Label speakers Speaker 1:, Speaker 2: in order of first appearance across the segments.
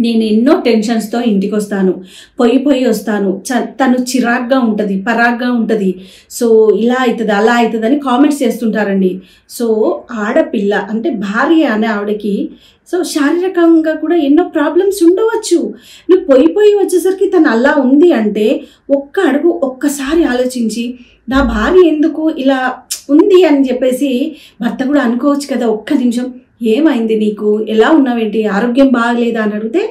Speaker 1: నేను ఎన్నో టెన్షన్స్తో ఇంటికి వస్తాను, పోయి వస్తాను, తను చిరాగ్గా ఉంటుంది, పరాగ్గా ఉంటుంది, సో ఇలా అవుతుంది అలా అవుతుంది అని కామెంట్స్ చేస్తుంటారండి. సో ఆడపిల్ల అంటే భార్య అనే ఆవిడకి సో శారీరకంగా కూడా ఎన్నో ప్రాబ్లమ్స్ ఉండవచ్చు. నువ్వు పోయి వచ్చేసరికి తను అలా ఉంది అంటే ఒక్క అడుగు ఒక్కసారి ఆలోచించి నా భార్య ఎందుకు ఇలా ఉంది అని చెప్పేసి భర్త కూడా అనుకోవచ్చు కదా. ఒక్క నిమిషం ఏమైంది, నీకు ఎలా ఉన్నావేంటి, ఆరోగ్యం బాగలేదా అని అడిగితే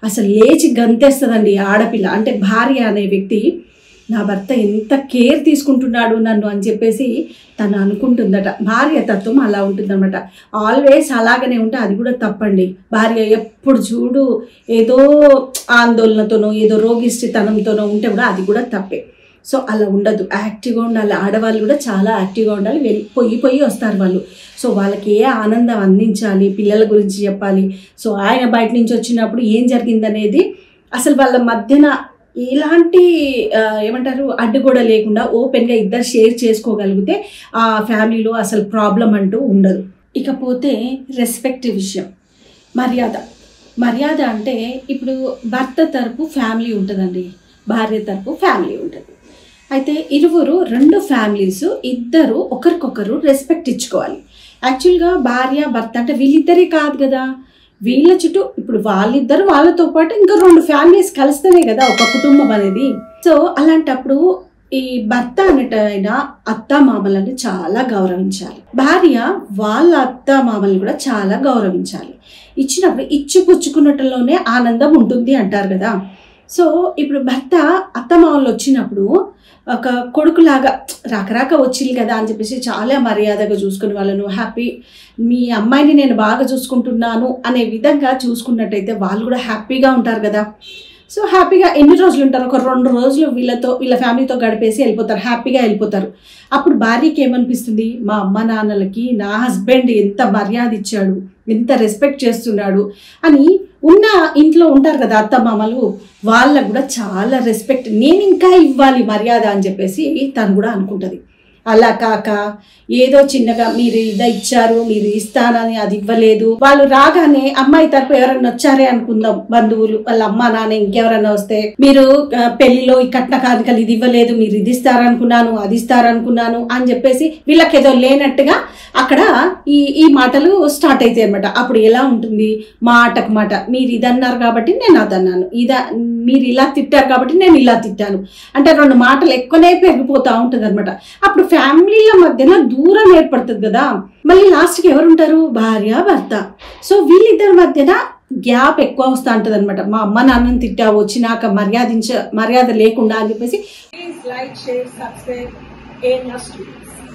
Speaker 1: అసలు లేచి గంతేస్తుందండి ఆడపిల్ల. అంటే భార్య అనే వ్యక్తి నా భర్త ఎంత కేర్ తీసుకుంటున్నాడు నన్ను అని చెప్పేసి తను అనుకుంటుందట. భార్య తత్వం అలా ఉంటుందన్నమాట. ఆల్వేస్ అలాగనే ఉంటే అది కూడా తప్పండి. భార్య ఎప్పుడు చూడు ఏదో ఆందోళనతోనో ఏదో రోగిష్టితనంతోనో ఉంటే కూడా అది కూడా తప్పే. సో అలా ఉండదు, యాక్టివ్గా ఉండాలి. ఆడవాళ్ళు కూడా చాలా యాక్టివ్గా ఉండాలి. పోయి వస్తారు వాళ్ళు. సో వాళ్ళకి ఏ ఆనందం అందించాలి, పిల్లల గురించి చెప్పాలి. సో ఆయన బయట నుంచి వచ్చినప్పుడు ఏం జరిగిందనేది అసలు వాళ్ళ మధ్యన ఎలాంటి ఏమంటారు అడ్డుగోడ లేకుండా ఓపెన్గా ఇద్దరు షేర్ చేసుకోగలిగితే ఆ ఫ్యామిలీలో అసలు ప్రాబ్లం అంటూ ఉండదు. ఇకపోతే రెస్పెక్ట్ విషయం, మర్యాద అంటే ఇప్పుడు భర్త తరపు ఫ్యామిలీ ఉంటుందండి, భార్య తరపు ఫ్యామిలీ ఉంటుంది. అయితే రెండు ఫ్యామిలీస్ ఇద్దరు ఒకరికొకరు రెస్పెక్ట్ ఇచ్చుకోవాలి. యాక్చువల్గా భార్య భర్త అంటే వీళ్ళిద్దరే కాదు కదా, వీళ్ళ చుట్టూ ఇప్పుడు వాళ్ళిద్దరు వాళ్ళతో పాటు ఇంకా 2 ఫ్యామిలీస్ కలిస్తేనే కదా ఒక కుటుంబం అనేది. సో అలాంటప్పుడు ఈ భర్త అనేటైనా అత్త మామలని చాలా గౌరవించాలి, భార్య వాళ్ళ అత్త మామల్ని కూడా చాలా గౌరవించాలి. ఇచ్చినప్పుడు ఇచ్చిపుచ్చుకున్నట్లోనే ఆనందం ఉంటుంది అంటారు కదా. సో ఇప్పుడు భర్త అత్తమామలు వచ్చినప్పుడు ఒక కొడుకులాగా రాక వచ్చింది కదా అని చెప్పేసి చాలా మర్యాదగా చూసుకుని వాళ్ళను హ్యాపీ, మీ అమ్మాయిని నేను బాగా చూసుకుంటున్నాను అనే విధంగా చూసుకున్నట్టయితే వాళ్ళు కూడా హ్యాపీగా ఉంటారు కదా. సో హ్యాపీగా ఎన్ని రోజులు ఉంటారు, ఒక 2 రోజులు వీళ్ళ ఫ్యామిలీతో గడిపేసి వెళ్ళిపోతారు, హ్యాపీగా వెళ్ళిపోతారు. అప్పుడు భార్యకి ఏమనిపిస్తుంది, మా అమ్మ నాన్నలకి నా హస్బెండ్ ఎంత మర్యాద ఇచ్చాడు, ఎంత రెస్పెక్ట్ చేస్తున్నాడు అని ఉన్న ఇంట్లో ఉంటారు కదా అత్త మామలు, వాళ్ళకు కూడా చాలా రెస్పెక్ట్, నేను ఇంకా ఇవ్వాలి మర్యాద అని చెప్పేసి తను కూడా అనుకుంటుంది. అలా కాక ఏదో చిన్నగా మీరు ఇదా ఇచ్చారు, మీరు ఇస్తానని అది ఇవ్వలేదు, వాళ్ళు రాగానే అమ్మాయి తరపు ఎవరన్నా వచ్చారే అనుకుందాం, బంధువులు వాళ్ళ అమ్మ నాన్న ఇంకెవరన్నా వస్తే, మీరు పెళ్లిలో ఈ కట్న కానుకలు ఇది ఇవ్వలేదు, మీరు ఇది ఇస్తారనుకున్నాను అది ఇస్తారనుకున్నాను అని చెప్పేసి వీళ్ళకి ఏదో లేనట్టుగా అక్కడ ఈ మాటలు స్టార్ట్ అవుతాయి అనమాట. అప్పుడు ఎలా ఉంటుంది, మాటకు మాట, మీరు ఇదన్నారు కాబట్టి నేను అదన్నాను, మీరు ఇలా తిట్టారు కాబట్టి నేను ఇలా తిట్టాను అంటే 2 మాటలు ఎక్కువనే పెరిగిపోతూ ఉంటుంది అనమాట. అప్పుడు ఫ్యామిలీల మధ్యన దూరం ఏర్పడుతుంది కదా. మళ్ళీ లాస్ట్కి ఎవరుంటారు, భార్య భర్త. సో వీళ్ళిద్దరి మధ్యన గ్యాప్ ఎక్కువ వస్తూ ఉంటుంది అనమాట. మా అమ్మ నాన్నని తిట్టా వచ్చినాక మర్యాద లేకుండా అని చెప్పేసి. Please like, share, subscribe ANR Studios.